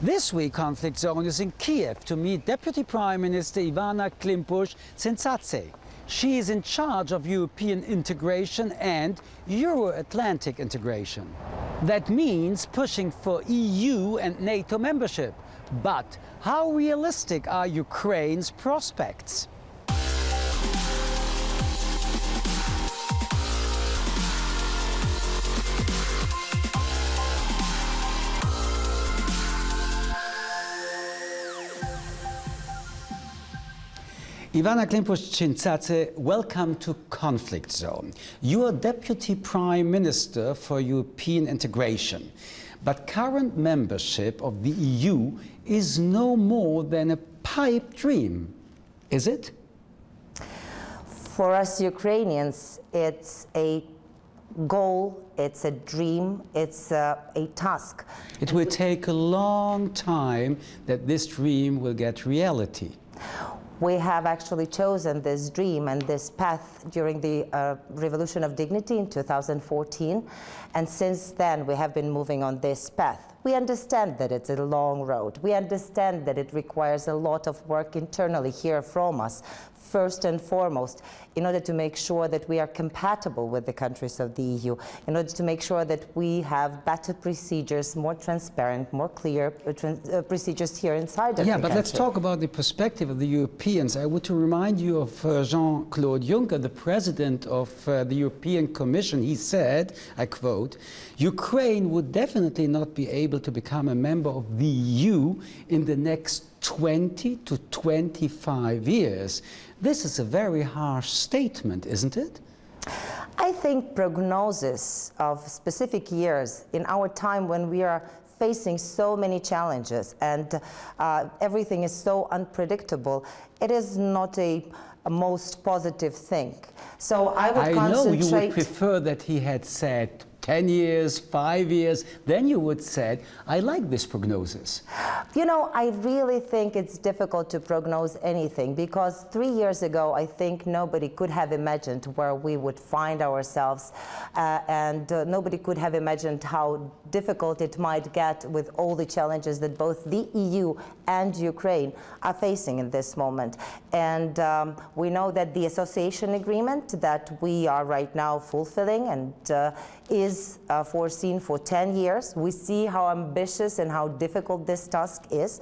This week, Conflict Zone is in Kiev to meet Deputy Prime Minister Ivanna Klympush-Tsintsadze. She is in charge of European integration and Euro-Atlantic integration. That means pushing for EU and NATO membership. But how realistic are Ukraine's prospects? Ivanna Klympush-Tsintsadze, welcome to Conflict Zone. You are Deputy Prime Minister for European integration. But current membership of the EU is no more than a pipe dream, is it? For us Ukrainians, it's a goal, it's a dream, it's a task. It will take a long time that this dream will get reality. We have actually chosen this dream and this path during the Revolution of Dignity in 2014, and since then we have been moving on this path. We understand that it's a long road. We understand that it requires a lot of work internally here from us, first and foremost, in order to make sure that we are compatible with the countries of the EU, in order to make sure that we have better procedures, more transparent, more clear procedures here inside of the country. But let's talk about the perspective of the Europeans. I want to remind you of Jean-Claude Juncker, the president of the European Commission. He said, I quote, "Ukraine would definitely not be able to become a member of the EU in the next 20 to 25 years. This is a very harsh statement, isn't it? I think prognosis of specific years in our time when we are facing so many challenges and everything is so unpredictable, it is not a most positive thing. So I would concentrate... I know you would prefer that he had said 10 years, 5 years, then you would say, I like this prognosis. You know, I really think it's difficult to prognose anything because 3 years ago, I think nobody could have imagined where we would find ourselves and nobody could have imagined how difficult it might get with all the challenges that both the EU and Ukraine are facing in this moment. And we know that the association agreement that we are right now fulfilling and is foreseen for 10 years. We see how ambitious and how difficult this task is,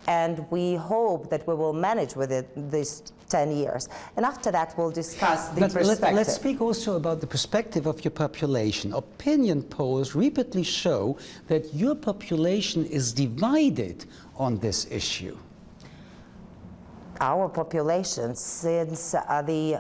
and we hope that we will manage with it these 10 years. And after that, we'll discuss the perspective. Let's speak also about the perspective of your population. Opinion polls repeatedly show that your population is divided on this issue. Our population, since the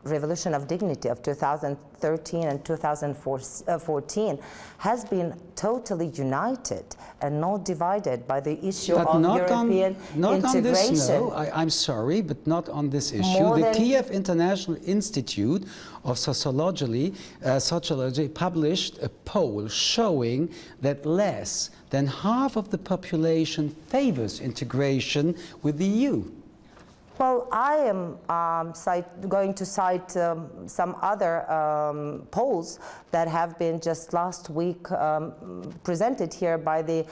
Revolution of Dignity of 2013 and 2014, has been totally united and not divided by the issue of European integration. I'm sorry, but not on this issue. The Kiev International Institute of Sociology published a poll showing that less than half of the population favors integration with the EU. Well, I am going to cite some other polls that have been just last week presented here by the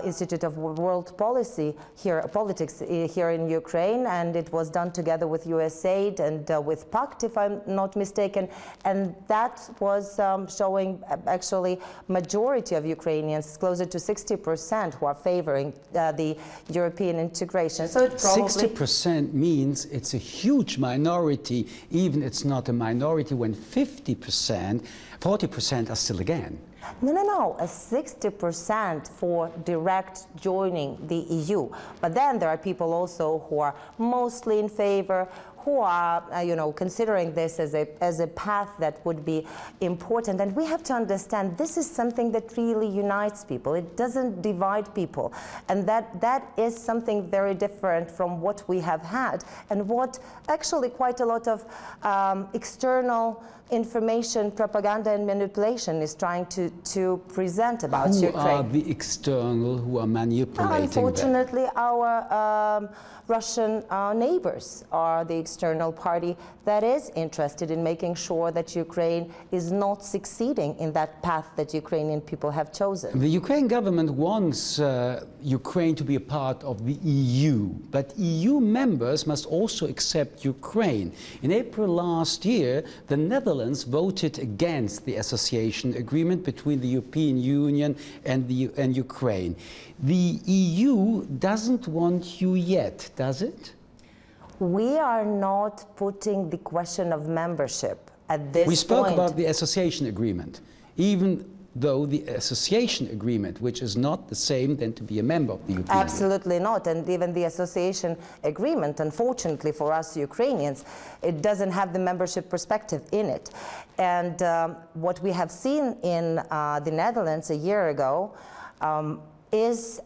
Institute of World Politics here in Ukraine, and it was done together with USAID and with PACT, if I'm not mistaken, and that was showing actually majority of Ukrainians, closer to 60%, who are favoring the European integration. So it probably 60% means it's a huge minority, even it's not a minority when 40% are still again. No, a 60% for direct joining the EU. But then there are people also who are mostly in favor, who are, considering this as a path that would be important. And we have to understand this is something that really unites people. It doesn't divide people. And that is something very different from what we have had and what actually quite a lot of external information, propaganda and manipulation is trying to to present about Who Ukraine. are the external who are manipulating Unfortunately, our Russian neighbors are the external party that is interested in making sure that Ukraine is not succeeding in that path that Ukrainian people have chosen. The Ukraine government wants Ukraine to be a part of the EU, but EU members must also accept Ukraine. In April last year, the Netherlands voted against the association agreement between the European Union and Ukraine. The EU doesn't want you yet, does it? We are not putting the question of membership at this point. We spoke about the association agreement, even though the association agreement, which is not the same than to be a member of the European Union. Absolutely not, and even the association agreement, unfortunately for us Ukrainians, it doesn't have the membership perspective in it. And what we have seen in the Netherlands a year ago is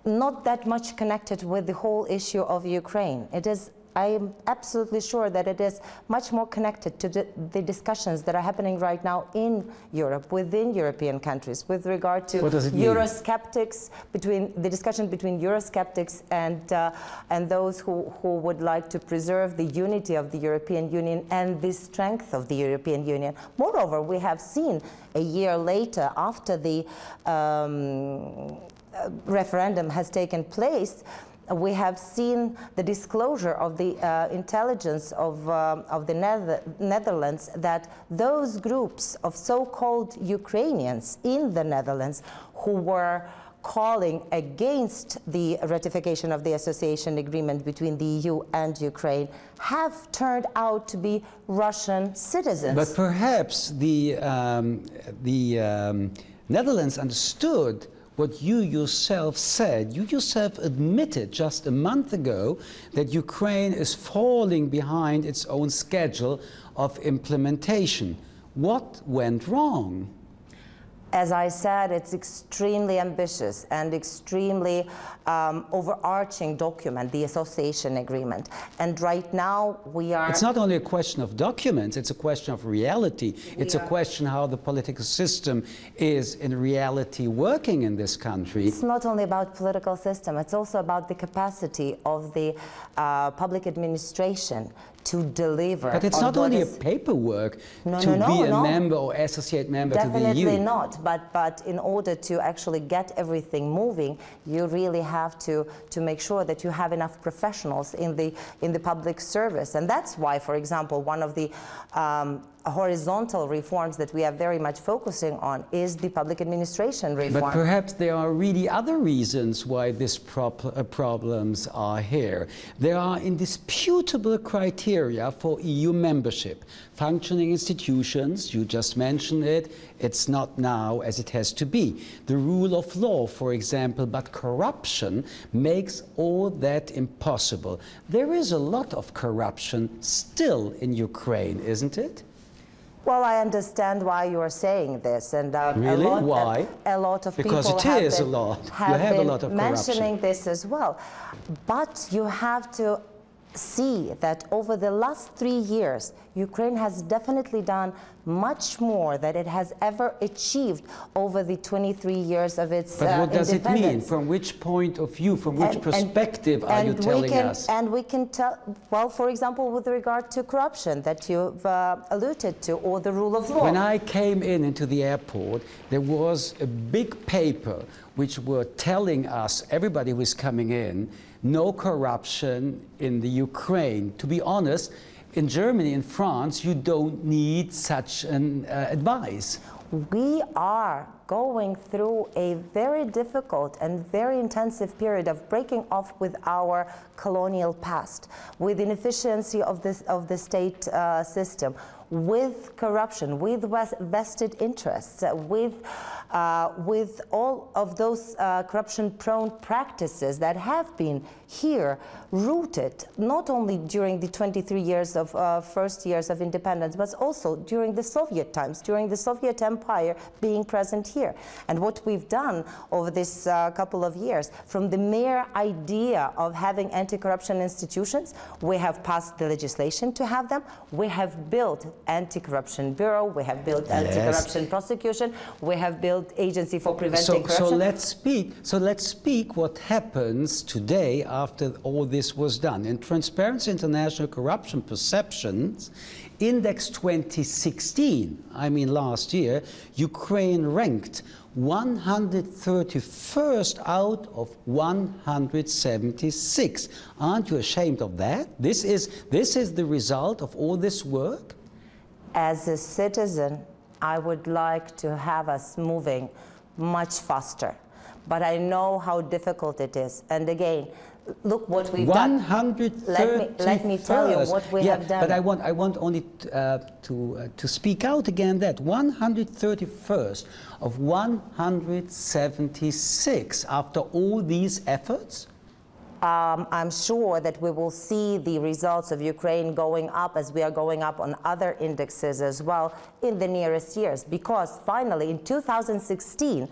not that much connected with the whole issue of Ukraine. It is, I am absolutely sure that it is much more connected to the discussions that are happening right now in Europe, within European countries, with regard to Eurosceptics, between the discussion between Eurosceptics and those who would like to preserve the unity of the European Union and the strength of the European Union. Moreover, we have seen a year later, after the referendum has taken place, we have seen the disclosure of the intelligence of the Netherlands that those groups of so-called Ukrainians in the Netherlands who were calling against the ratification of the association agreement between the EU and Ukraine have turned out to be Russian citizens. But perhaps the Netherlands understood what you yourself said. You yourself admitted just a month ago that Ukraine is falling behind its own schedule of implementation. What went wrong? As I said, it's extremely ambitious and extremely overarching document, the association agreement. And right now we are... It's not only a question of documents, it's a question of reality. It's a question how the political system is in reality working in this country. It's not only about political system, it's also about the capacity of the public administration to deliver. But it's not only a paperwork to be a member or associate member to the EU. Definitely not. But in order to actually get everything moving, you really have to make sure that you have enough professionals in the public service. And that's why, for example, one of the horizontal reforms that we are very much focusing on is the public administration reform. But perhaps there are really other reasons why these problems are here. There are indisputable criteria for EU membership. Functioning institutions, you just mentioned it, it's not now as it has to be. The rule of law, for example, but corruption makes all that impossible. There is a lot of corruption still in Ukraine, isn't it? Well, I understand why you are saying this, and really? Why? A lot of because people have been mentioning this as well. But you have to see that over the last 3 years, Ukraine has definitely done much more than it has ever achieved over the 23 years of its But what does it mean? independence. From which point of view, from which perspective are you telling us? And we can tell, well, for example, with regard to corruption that you've alluded to, or the rule of law. When I came into the airport, there was a big paper which were telling us, everybody who is coming in, no corruption in the Ukraine. To be honest, in Germany and France, you don't need such an advice. We are going through a very difficult and very intensive period of breaking off with our colonial past, with inefficiency of the state system, with corruption, with vested interests, with all of those corruption-prone practices that have been here rooted not only during the 23 years of first years of independence, but also during the Soviet times, during the Soviet Empire being present here. here. And what we've done over this couple of years, from the mere idea of having anti-corruption institutions, we have passed the legislation to have them. We have built Anti-Corruption Bureau. We have built Anti-Corruption Prosecution. We have built Agency for Preventing Corruption. So let's speak what happens today after all this was done. In Transparency International Corruption Perceptions Index 2016, I mean last year, Ukraine ranked 131st out of 176. Aren't you ashamed of that? This is the result of all this work? As a citizen, I would like to have us moving much faster. But I know how difficult it is. And again, look what we've done. Let me tell you what we have done. But I want only to speak out again that 131st of 176 after all these efforts. I'm sure that we will see the results of Ukraine going up as we are going up on other indexes as well in the nearest years, because finally in 2016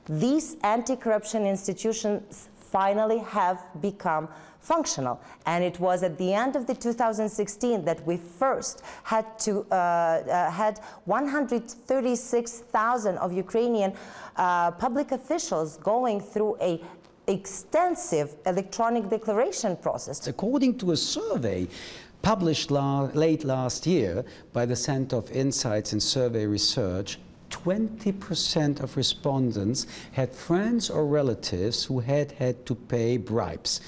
these anti-corruption institutions finally have become functional. And it was at the end of the 2016 that we first had to had 136,000 of Ukrainian public officials going through a extensive electronic declaration process. According to a survey published late last year by the Center of Insights in Survey Research, 20% of respondents had friends or relatives who had to pay bribes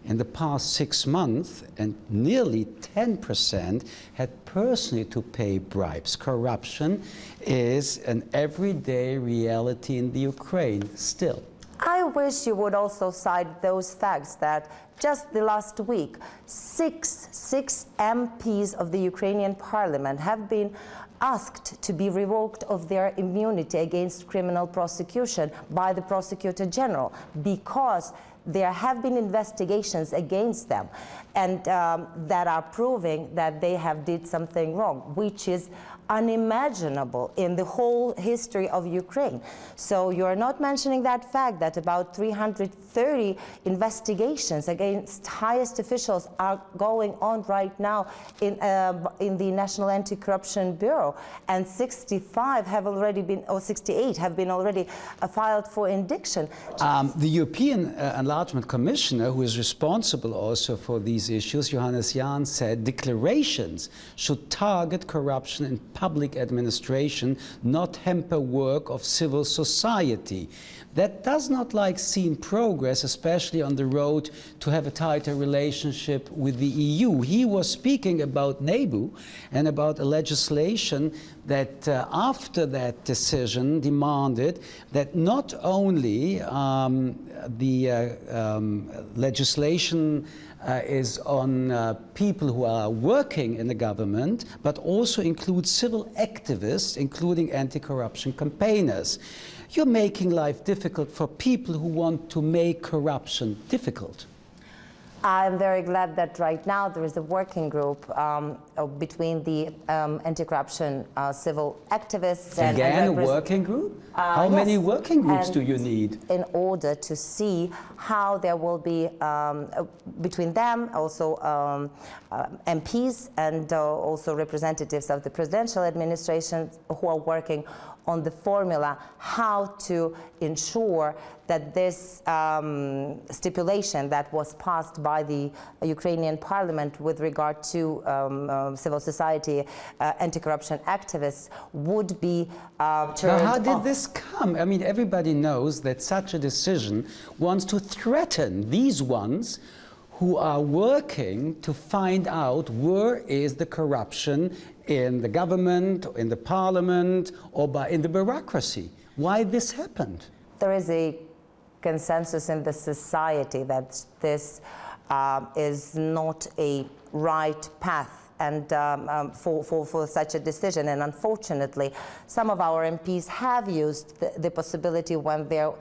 in the past 6 months, and nearly 10% had personally to pay bribes. Corruption is an everyday reality in the Ukraine still. I wish you would also cite those facts that just the last week, six MPs of the Ukrainian parliament have been asked to be revoked of their immunity against criminal prosecution by the Prosecutor General because there have been investigations against them and that are proving that they have did something wrong, which is unimaginable in the whole history of Ukraine. So you're not mentioning that fact that about 330 investigations against highest officials are going on right now in the National Anti-Corruption Bureau, and 65 have already been, or 68 have been already filed for indiction. The European Enlargement Commissioner, who is responsible also for these issues, Johannes Jahn, said declarations should target corruption in public administration, not hamper work of civil society. That does not seem progress, especially on the road to have a tighter relationship with the EU. He was speaking about NATO and about a legislation that after that decision demanded that not only the legislation is on people who are working in the government, but also includes civil activists, including anti-corruption campaigners. You're making life difficult for people who want to make corruption difficult. I'm very glad that right now there is a working group between the anti-corruption civil activists and a working group? How many working groups do you need? In order to see how there will be, between them, also MPs and also representatives of the presidential administration who are working on the formula how to ensure that this stipulation that was passed by the Ukrainian parliament with regard to civil society anti-corruption activists would be turned off. How did this come? I mean, everybody knows that such a decision wants to threaten these ones who are working to find out where is the corruption in the government, in the parliament, or in the bureaucracy. Why this happened? There is a consensus in the society that this is not a right path and for such a decision. And unfortunately, some of our MPs have used the possibility when there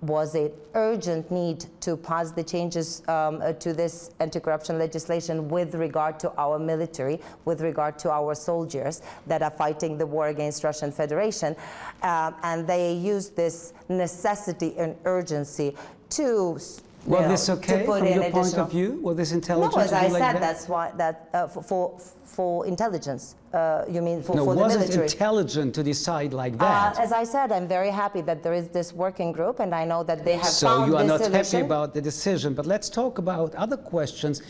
was an urgent need to pass the changes to this anti-corruption legislation with regard to our military, with regard to our soldiers that are fighting the war against Russian Federation. And they used this necessity and urgency to was this okay from your point of view? Was this intelligent? No, as I like said, that? that's why for intelligence. You mean for the was military? it intelligent to decide like that? As I said, I'm very happy that there is this working group, and I know that they have so found you are this not solution. happy about the decision, but let's talk about other questions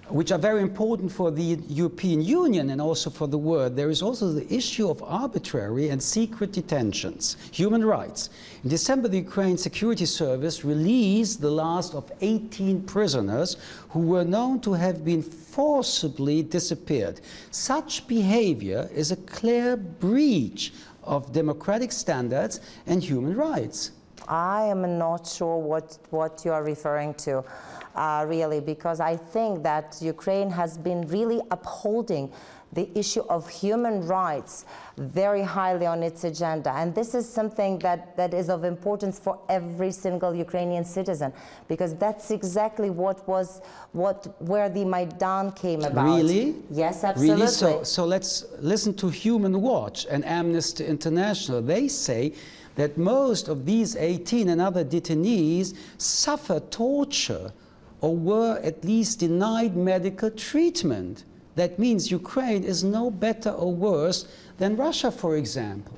which are very important for the European Union and also for the world. There is also the issue of arbitrary and secret detentions, human rights. In December, the Ukraine Security Service released the last of 18 prisoners who were known to have been forcibly disappeared. Such behavior is a clear breach of democratic standards and human rights. I am not sure what you are referring to, really, because I think that Ukraine has been really upholding the issue of human rights very highly on its agenda. And this is something that is of importance for every single Ukrainian citizen, because that's exactly where the Maidan came about. Really? Yes, absolutely. Really? So let's listen to Human Watch and Amnesty International. They say that most of these 18 and other detainees suffered torture or were at least denied medical treatment. That means Ukraine is no better or worse than Russia, for example.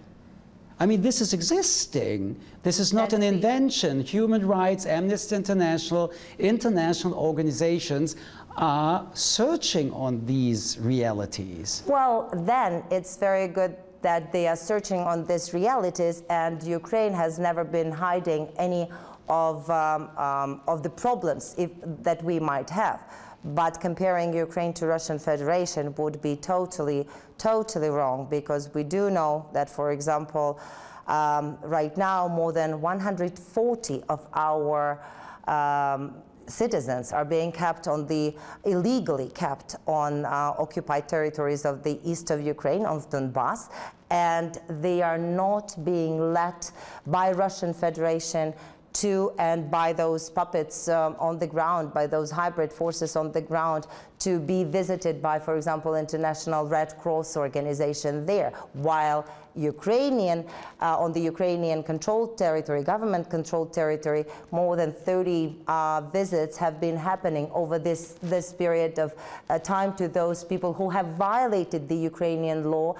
I mean, this is existing. This is not an invention. Human rights, Amnesty International, international organizations are searching on these realities. Well, then it's very good that they are searching on these realities, and Ukraine has never been hiding any of the problems that we might have. But comparing Ukraine to Russian Federation would be totally wrong, because we do know that, for example, right now more than 140 of our citizens are being kept illegally kept on occupied territories of the east of Ukraine, of Donbass, and they are not being let by Russian Federation and by those puppets on the ground, by those hybrid forces on the ground, to be visited by, for example, International Red Cross organization there, while on the Ukrainian controlled territory, government controlled territory, more than 30 visits have been happening over this period of time to those people who have violated the Ukrainian law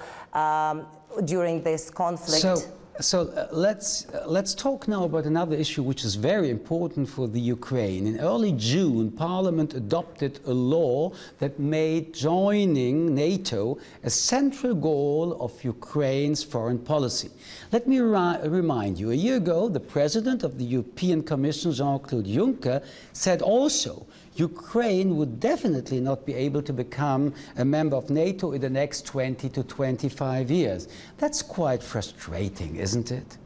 during this conflict. So let's talk now about another issue which is very important for the Ukraine. In early June, Parliament adopted a law that made joining NATO a central goal of Ukraine's foreign policy. Let me remind you, a year ago, the President of the European Commission, Jean-Claude Juncker, said also Ukraine would definitely not be able to become a member of NATO in the next 20 to 25 years. That's quite frustrating, isn't it?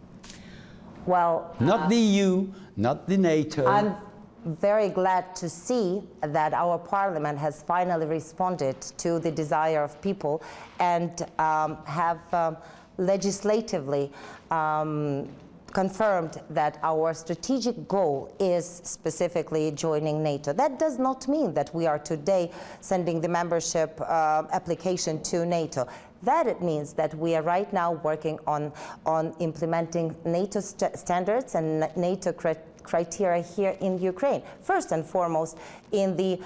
Well, not the EU, not the NATO. I'm very glad to see that our parliament has finally responded to the desire of people and have legislatively confirmed that our strategic goal is specifically joining NATO. That does not mean that we are today sending the membership application to NATO. That it means that we are right now working on implementing NATO standards and NATO criteria here in Ukraine. First and foremost, in the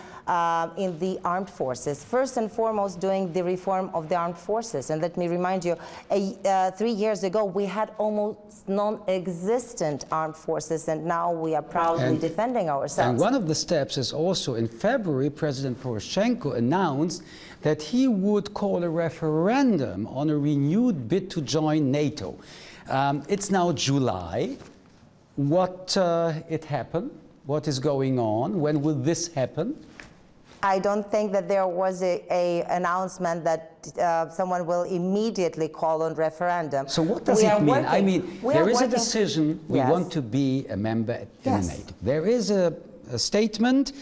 armed forces. First and foremost, doing the reform of the armed forces. And let me remind you, 3 years ago, we had almost non-existent armed forces, and now we are proudly defending ourselves. And one of the steps is also, in February, President Poroshenko announced that he would call a referendum on a renewed bid to join NATO. It's now July. It happened? What is going on? When will this happen? I don't think that there was a announcement that someone will immediately call on referendum. So what does it mean? I mean, there is a decision, we want to be a member in NATO. There is a statement,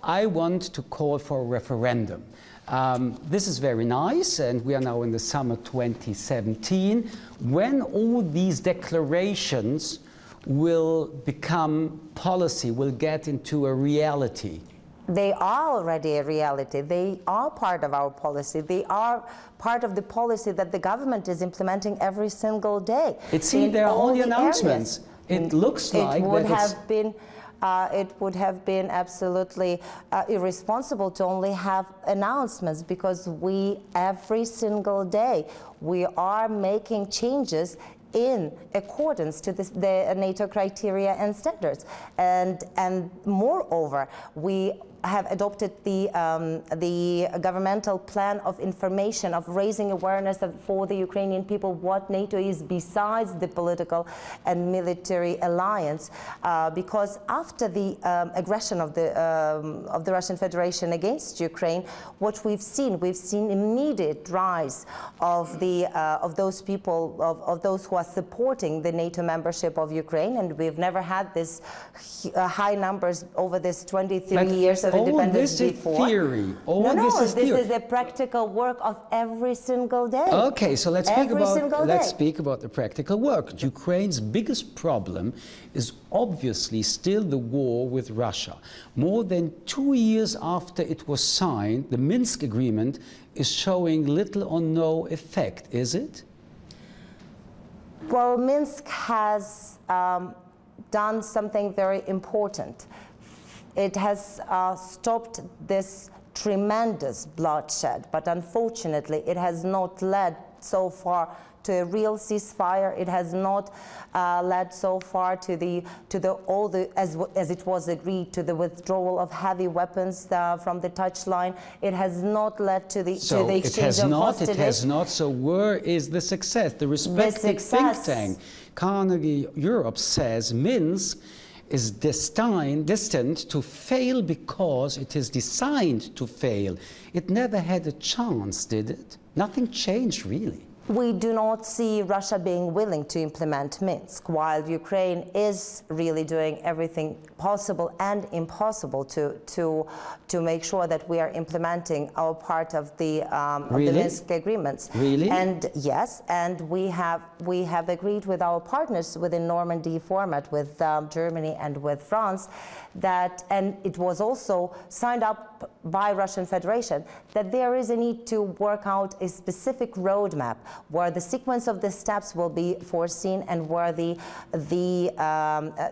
I want to call for a referendum. This is very nice, and we are now in the summer 2017, when all these declarations will become policy, will get into a reality? They are already a reality. They are part of our policy. They are part of the policy that the government is implementing every single day. It seems there are only announcements. It looks like it would have been absolutely irresponsible to only have announcements, because every single day we are making changes in accordance to the NATO criteria and standards. And moreover, we have adopted the governmental plan of information, of raising awareness for the Ukrainian people what NATO is besides the political and military alliance, because after the aggression of the Russian Federation against Ukraine, what we've seen immediate rise of those people, of those who are supporting the NATO membership of Ukraine, and we've never had this high numbers over this 23 years of independence before. Theory. This is a practical work of every single day. Okay, so let's speak about the practical work. Ukraine's biggest problem is obviously still the war with Russia. More than 2 years after it was signed, the Minsk agreement is showing little or no effect, is it? Well, Minsk has done something very important. It has stopped this tremendous bloodshed, but unfortunately it has not led so far to a real ceasefire. It has not led so far to as it was agreed, to the withdrawal of heavy weapons from the touchline. It has not led to the exchange of hostages. It has not. So where is the success? The respected think tank Carnegie Europe says Minsk is destined to fail because it is designed to fail. It never had a chance, did it? Nothing changed, really. We do not see Russia being willing to implement Minsk, while Ukraine is really doing everything possible and impossible to make sure that we are implementing our part of the Minsk agreements. Really? And yes, and we have agreed with our partners within Normandy format, with Germany and with France, that, and it was also signed up by Russian Federation, that there is a need to work out a specific roadmap where the sequence of the steps will be foreseen, and where the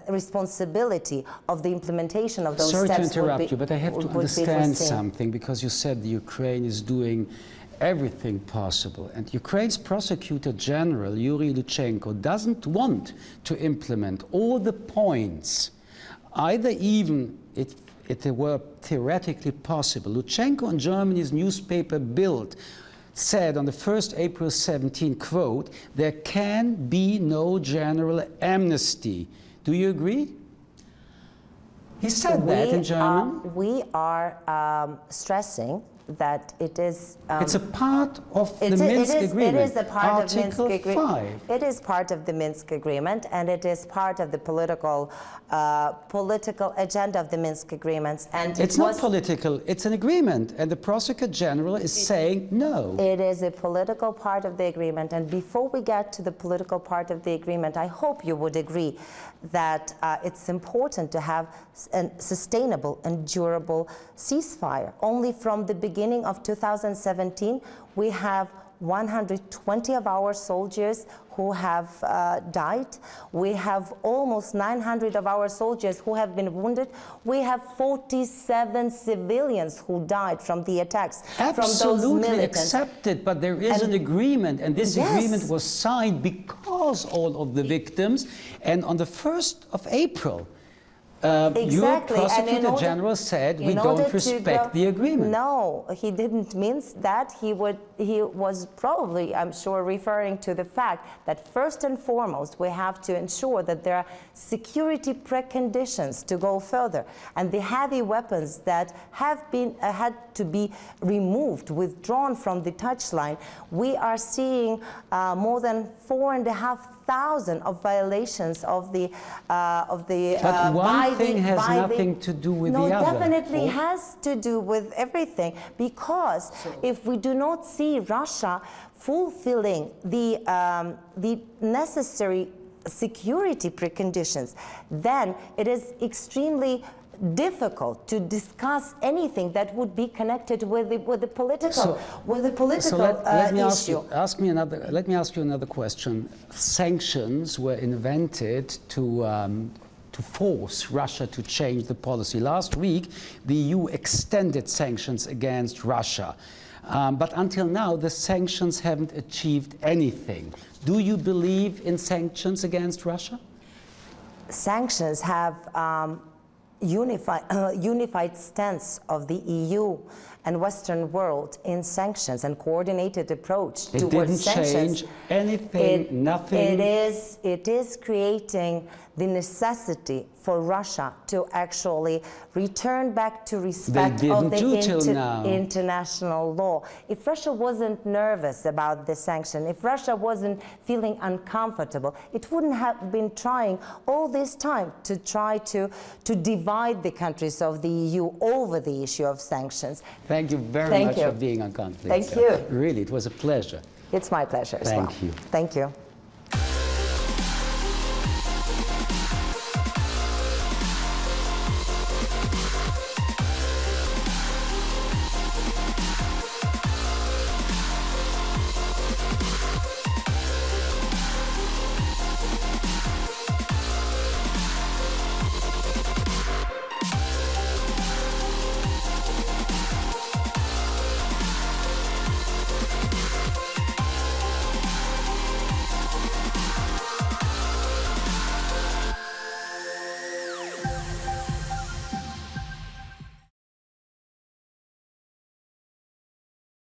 responsibility of the implementation of those steps Sorry to interrupt you, but I have to understand something, because you said the Ukraine is doing everything possible, and Ukraine's prosecutor general Yuri Lutsenko doesn't want to implement all the points, either even if it were theoretically possible. Lutsenko in Germany's newspaper Bild said on the 1st April 17, quote, "There can be no general amnesty." Do you agree? He said that in German. We are stressing that it is... it's a part of the Minsk agreement. It is a part of Minsk agreement. Article 5. It is part of the Minsk agreement, and it is part of the political agenda of the Minsk agreements. And it's not political, it's an agreement, and the prosecutor general is saying no. It is a political part of the agreement, and before we get to the political part of the agreement, I hope you would agree that it's important to have a sustainable and durable ceasefire. Only from the beginning of 2017, we have 120 of our soldiers who have died. We have almost 900 of our soldiers who have been wounded. We have 47 civilians who died from the attacks. Absolutely from those militants. Accepted, but there is an agreement, and this agreement was signed because all of the victims, and on the 1st of April, your prosecutor general said we don't respect the agreement. No, he didn't mean that. He was probably, I'm sure, referring to the fact that first and foremost we have to ensure that there are security preconditions to go further, and the heavy weapons that have been had to be removed, withdrawn from the touchline. We are seeing more than 4,500 of violations of the But one thing has nothing to do with the other. No, definitely has to do with everything, because if we do not see Russia fulfilling the necessary security preconditions, then it is extremely difficult to discuss anything that would be connected with the political issue. Let me ask you another question. Sanctions were invented to force Russia to change the policy. Last week, the EU extended sanctions against Russia. But until now, the sanctions haven't achieved anything. Do you believe in sanctions against Russia? Sanctions have unified stance of the EU and Western world in sanctions and coordinated approach towards sanctions. It didn't change anything, nothing. It is creating the necessity for Russia to actually return back to respect of the international law. If Russia wasn't nervous about the sanction, if Russia wasn't feeling uncomfortable, it wouldn't have been trying all this time to try to divide the countries of the EU over the issue of sanctions. Thank you very much for being on Conflict. Thank you. Really, it was a pleasure. It's my pleasure as well. Thank you. Thank you.